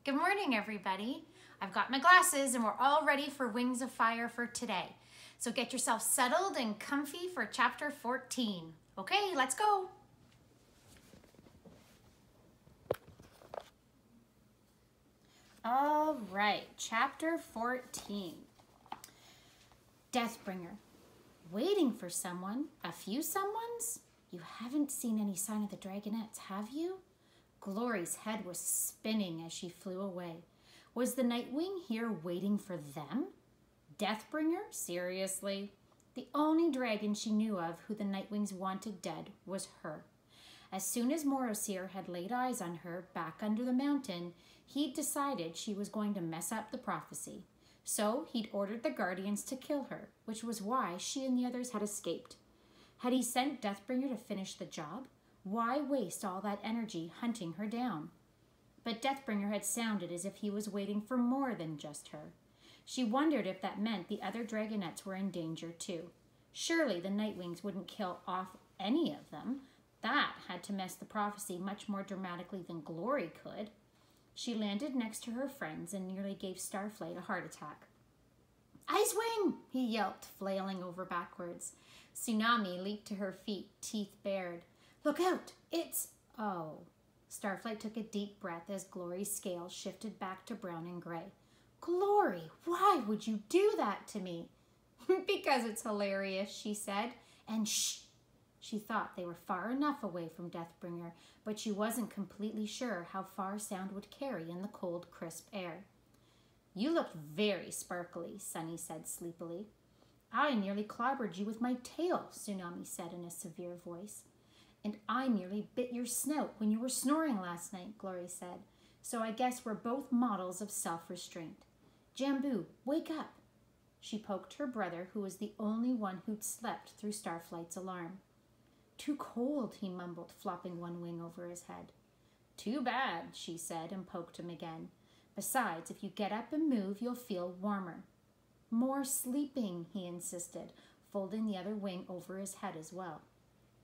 Good morning, everybody. I've got my glasses and we're all ready for Wings of Fire for today. So get yourself settled and comfy for chapter 14. Okay, let's go. All right, chapter 14. Deathbringer. Waiting for someone? A few someones? You haven't seen any sign of the dragonettes, have you? Glory's head was spinning as she flew away. Was the Nightwing here waiting for them? Deathbringer? Seriously? The only dragon she knew of who the Nightwings wanted dead was her. As soon as Morosir had laid eyes on her back under the mountain, he'd decided she was going to mess up the prophecy. So he'd ordered the Guardians to kill her, which was why she and the others had escaped. Had he sent Deathbringer to finish the job? Why waste all that energy hunting her down? But Deathbringer had sounded as if he was waiting for more than just her. She wondered if that meant the other dragonettes were in danger too. Surely the Nightwings wouldn't kill off any of them. That had to mess the prophecy much more dramatically than Glory could. She landed next to her friends and nearly gave Starflight a heart attack. "Icewing!" he yelped, flailing over backwards. Tsunami leaped to her feet, teeth bared. "Look out! It's..." "Oh." Starflight took a deep breath as Glory's scales shifted back to brown and gray. "Glory, why would you do that to me?" "Because it's hilarious," she said. "And shh!" She thought they were far enough away from Deathbringer, but she wasn't completely sure how far sound would carry in the cold, crisp air. "You looked very sparkly," Sunny said sleepily. "I nearly clobbered you with my tail," Tsunami said in a severe voice. "And I nearly bit your snout when you were snoring last night," Glory said. "So I guess we're both models of self-restraint. Jambu, wake up." She poked her brother, who was the only one who'd slept through Starflight's alarm. "Too cold," he mumbled, flopping one wing over his head. "Too bad," she said, and poked him again. "Besides, if you get up and move, you'll feel warmer." "More sleeping," he insisted, folding the other wing over his head as well.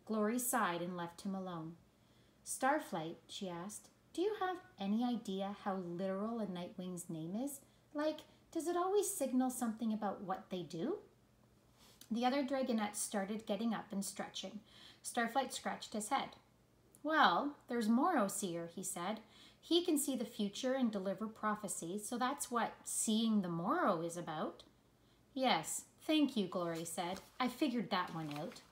Glory sighed and left him alone. "Starflight," she asked, "do you have any idea how literal a Nightwing's name is? Like, does it always signal something about what they do?" The other dragonettes started getting up and stretching. Starflight scratched his head. "Well, there's Morosir," he said. "He can see the future and deliver prophecy, so that's what seeing the morrow is about." "Yes, thank you," Glory said. "I figured that one out."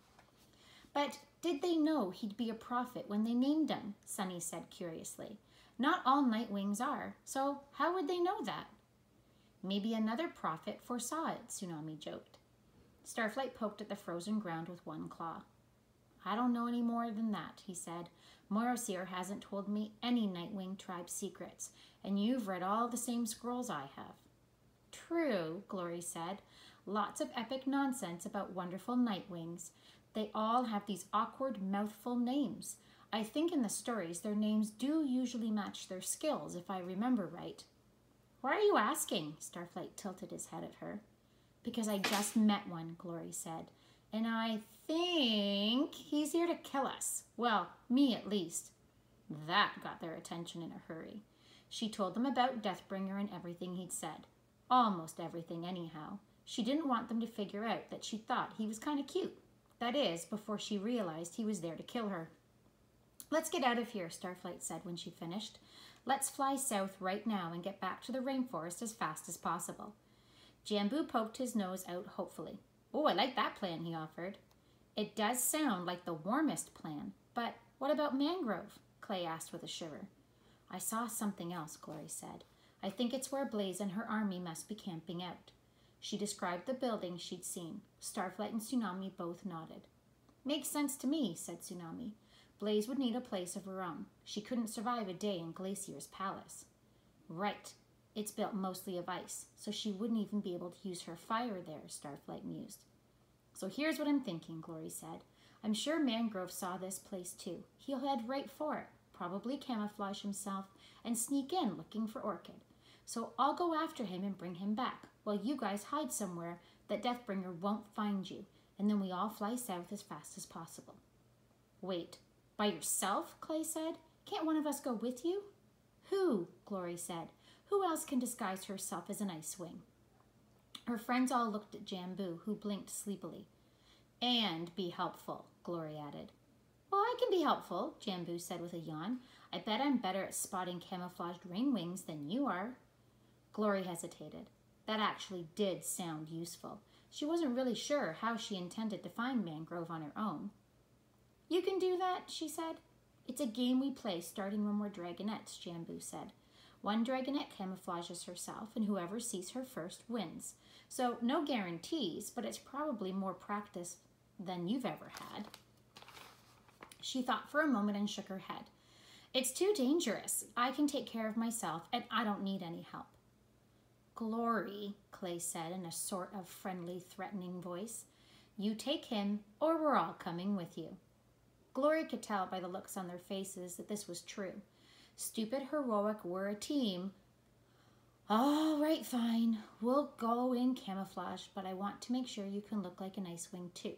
"But did they know he'd be a prophet when they named him?" Sunny said curiously. "Not all Nightwings are, so how would they know that?" "Maybe another prophet foresaw it," Tsunami joked. Starflight poked at the frozen ground with one claw. "I don't know any more than that," he said. "Morosir hasn't told me any Nightwing tribe secrets, and you've read all the same scrolls I have." "True," Glory said. "Lots of epic nonsense about wonderful Nightwings. They all have these awkward, mouthful names. I think in the stories their names do usually match their skills, if I remember right." "Why are you asking?" Starflight tilted his head at her. "Because I just met one," Glory said. "And I think he's here to kill us. Well, me at least." That got their attention in a hurry. She told them about Deathbringer and everything he'd said. Almost everything, anyhow. She didn't want them to figure out that she thought he was kind of cute. That is, before she realized he was there to kill her. "Let's get out of here," Starflight said when she finished. "Let's fly south right now and get back to the rainforest as fast as possible." Jambu poked his nose out hopefully. "Oh, I like that plan," he offered. "It does sound like the warmest plan, but what about Mangrove?" Clay asked with a shiver. "I saw something else," Glory said. "I think it's where Blaze and her army must be camping out." She described the building she'd seen. Starflight and Tsunami both nodded. "Makes sense to me," said Tsunami. "Blaze would need a place of her own. She couldn't survive a day in Glacier's palace." "Right. It's built mostly of ice, so she wouldn't even be able to use her fire there," Starflight mused. "So here's what I'm thinking," Glory said. "I'm sure Mangrove saw this place too. He'll head right for it, probably camouflage himself, and sneak in looking for Orchid. So I'll go after him and bring him back, while you guys hide somewhere that Deathbringer won't find you, and then we all fly south as fast as possible." "Wait, by yourself?" Clay said. "Can't one of us go with you?" "Who?" Glory said. Who else can disguise herself as an ice wing? Her friends all looked at Jambu, who blinked sleepily. And be helpful, Glory added. Well, I can be helpful, Jambu said with a yawn. I bet I'm better at spotting camouflaged rain wings than you are. Glory hesitated. That actually did sound useful. She wasn't really sure how she intended to find Mangrove on her own. You can do that, she said. It's a game we play starting when we're dragonettes, Jambu said. One dragonette camouflages herself, and whoever sees her first wins. So no guarantees, but it's probably more practice than you've ever had. She thought for a moment and shook her head. It's too dangerous. I can take care of myself, and I don't need any help. Glory, Clay said in a sort of friendly, threatening voice. You take him, or we're all coming with you. Glory could tell by the looks on their faces that this was true. Stupid Heroic were a team. All right, fine. We'll go in camouflage, but I want to make sure you can look like an ice wing too.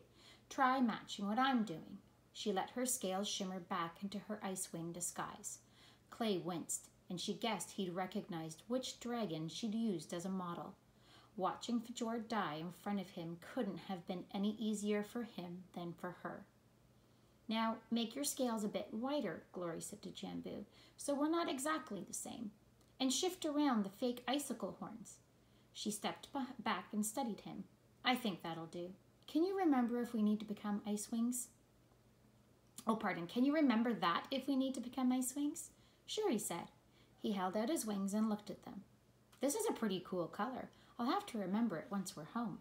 Try matching what I'm doing. She let her scales shimmer back into her ice wing disguise. Clay winced, and she guessed he'd recognized which dragon she'd used as a model. Watching Fjord die in front of him couldn't have been any easier for him than for her. Now, make your scales a bit wider, Glory said to Jambu, so we're not exactly the same. And shift around the fake icicle horns. She stepped back and studied him. I think that'll do. Can you remember if we need to become ice wings? Oh, pardon. Can you remember that if we need to become ice wings? Sure, he said. He held out his wings and looked at them. This is a pretty cool color. I'll have to remember it once we're home.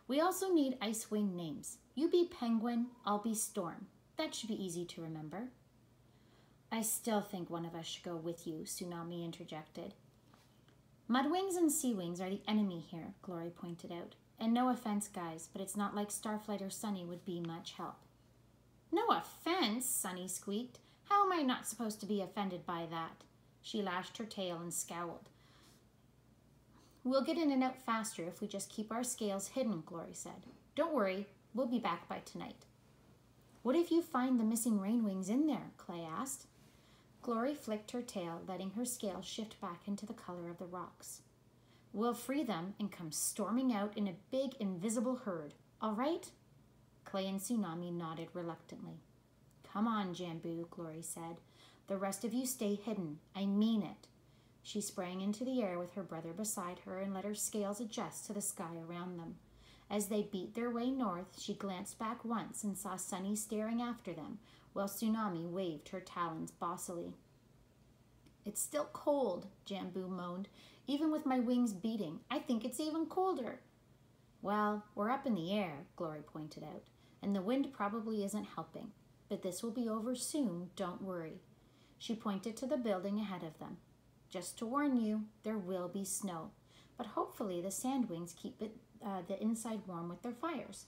We also need ice wing names. You be Penguin, I'll be Storm. That should be easy to remember. I still think one of us should go with you, Tsunami interjected. Mudwings and Sea Wings are the enemy here, Glory pointed out. And no offense, guys, but it's not like Starflight or Sunny would be much help. No offense, Sunny squeaked. How am I not supposed to be offended by that? She lashed her tail and scowled. We'll get in and out faster if we just keep our scales hidden, Glory said. Don't worry, we'll be back by tonight. What if you find the missing rain wings in there? Clay asked. Glory flicked her tail, letting her scales shift back into the color of the rocks. We'll free them and come storming out in a big invisible herd, all right? Clay and Tsunami nodded reluctantly. Come on, Jambu, Glory said. The rest of you stay hidden. I mean it. She sprang into the air with her brother beside her and let her scales adjust to the sky around them. As they beat their way north, she glanced back once and saw Sunny staring after them, while Tsunami waved her talons bossily. It's still cold, Jambu moaned. Even with my wings beating, I think it's even colder. Well, we're up in the air, Glory pointed out, and the wind probably isn't helping. But this will be over soon, don't worry. She pointed to the building ahead of them. Just to warn you, there will be snow, but hopefully the Sandwings keep the inside warm with their fires.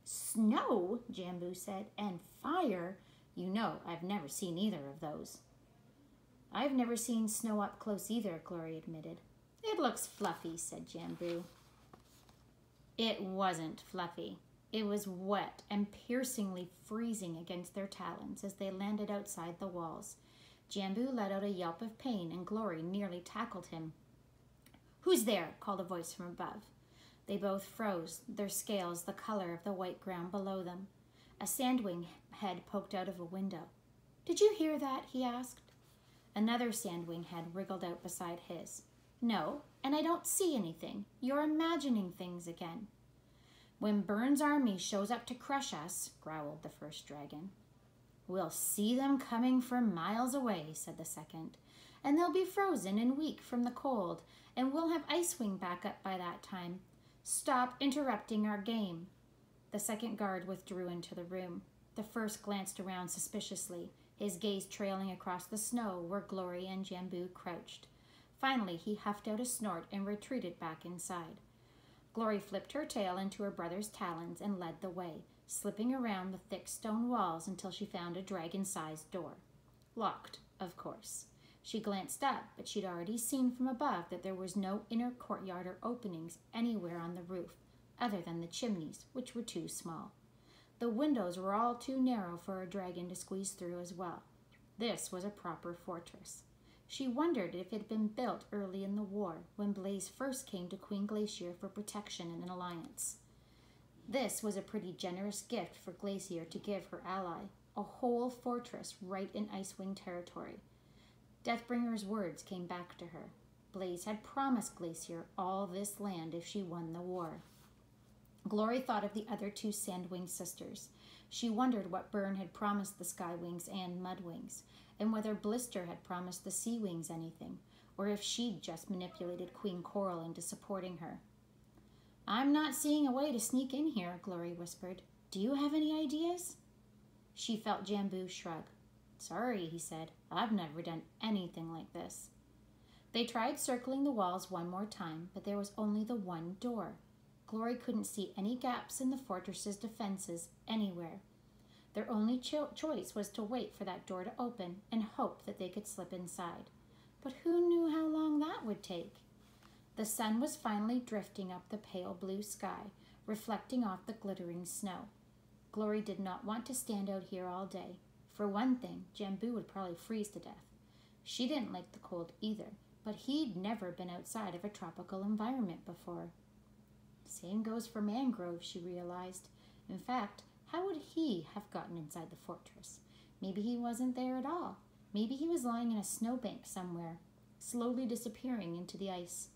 Snow, Jambu said, and fire? You know, I've never seen either of those. I've never seen snow up close either, Glory admitted. It looks fluffy, said Jambu. It wasn't fluffy. It was wet and piercingly freezing against their talons as they landed outside the walls. Jambu let out a yelp of pain, and Glory nearly tackled him. Who's there? Called a voice from above. They both froze, their scales the color of the white ground below them. A Sandwing head poked out of a window. Did you hear that? He asked. Another Sandwing head wriggled out beside his. No, and I don't see anything. You're imagining things again. When Burns' army shows up to crush us, growled the first dragon. We'll see them coming from miles away, said the second, and they'll be frozen and weak from the cold, and we'll have Icewing back up by that time. Stop interrupting our game. The second guard withdrew into the room. The first glanced around suspiciously, his gaze trailing across the snow where Glory and Jambu crouched. Finally, he huffed out a snort and retreated back inside. Glory flipped her tail into her brother's talons and led the way, slipping around the thick stone walls until she found a dragon-sized door. Locked, of course. She glanced up, but she'd already seen from above that there was no inner courtyard or openings anywhere on the roof, other than the chimneys, which were too small. The windows were all too narrow for a dragon to squeeze through as well. This was a proper fortress. She wondered if it had been built early in the war, when Blaze first came to Queen Glacier for protection and an alliance. This was a pretty generous gift for Glacier to give her ally, a whole fortress right in Icewing territory. Deathbringer's words came back to her. Blaze had promised Glacier all this land if she won the war. Glory thought of the other two Sandwing sisters. She wondered what Byrne had promised the Skywings and Mudwings, and whether Blister had promised the Seawings anything, or if she'd just manipulated Queen Coral into supporting her. "I'm not seeing a way to sneak in here," Glory whispered. "Do you have any ideas?" She felt Jambu shrug. "Sorry," he said. "I've never done anything like this." They tried circling the walls one more time, but there was only the one door. Glory couldn't see any gaps in the fortress's defenses anywhere. Their only choice was to wait for that door to open and hope that they could slip inside. But who knew how long that would take? The sun was finally drifting up the pale blue sky, reflecting off the glittering snow. Glory did not want to stand out here all day. For one thing, Jambu would probably freeze to death. She didn't like the cold either, but he'd never been outside of a tropical environment before. Same goes for Mangrove, she realized. In fact, how would he have gotten inside the fortress? Maybe he wasn't there at all. Maybe he was lying in a snowbank somewhere, slowly disappearing into the ice.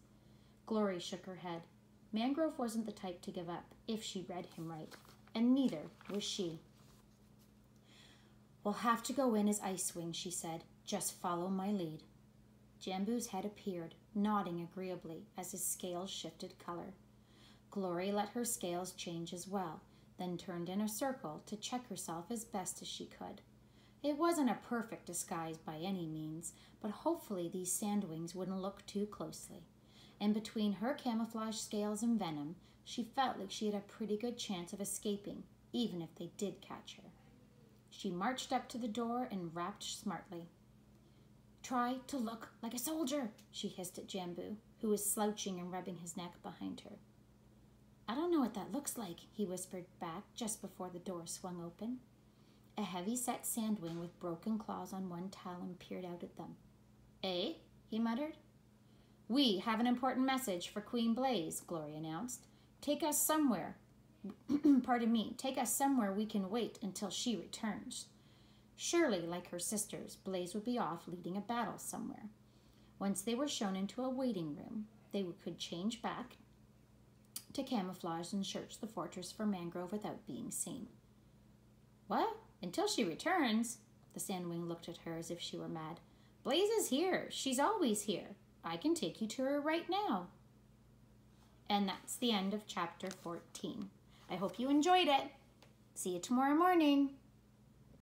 Glory shook her head. Mangrove wasn't the type to give up, if she read him right, and neither was she. "We'll have to go in as Icewing," she said. "Just follow my lead." Jambu's head appeared, nodding agreeably as his scales shifted color. Glory let her scales change as well, then turned in a circle to check herself as best as she could. It wasn't a perfect disguise by any means, but hopefully these Sandwings wouldn't look too closely. And between her camouflage scales and venom, she felt like she had a pretty good chance of escaping, even if they did catch her. She marched up to the door and rapped smartly. "Try to look like a soldier," she hissed at Jambu, who was slouching and rubbing his neck behind her. "I don't know what that looks like," he whispered back just before the door swung open. A heavy-set Sandwing with broken claws on one talon peered out at them. "Eh?" he muttered. "We have an important message for Queen Blaze," Glory announced. Take us somewhere we can wait until she returns." Surely, like her sisters, Blaze would be off leading a battle somewhere. Once they were shown into a waiting room, they could change back to camouflage and search the fortress for Mangrove without being seen. "What? Until she returns?" The Sandwing looked at her as if she were mad. "Blaze is here. She's always here. I can take you to her right now." And that's the end of chapter 14. I hope you enjoyed it. See you tomorrow morning.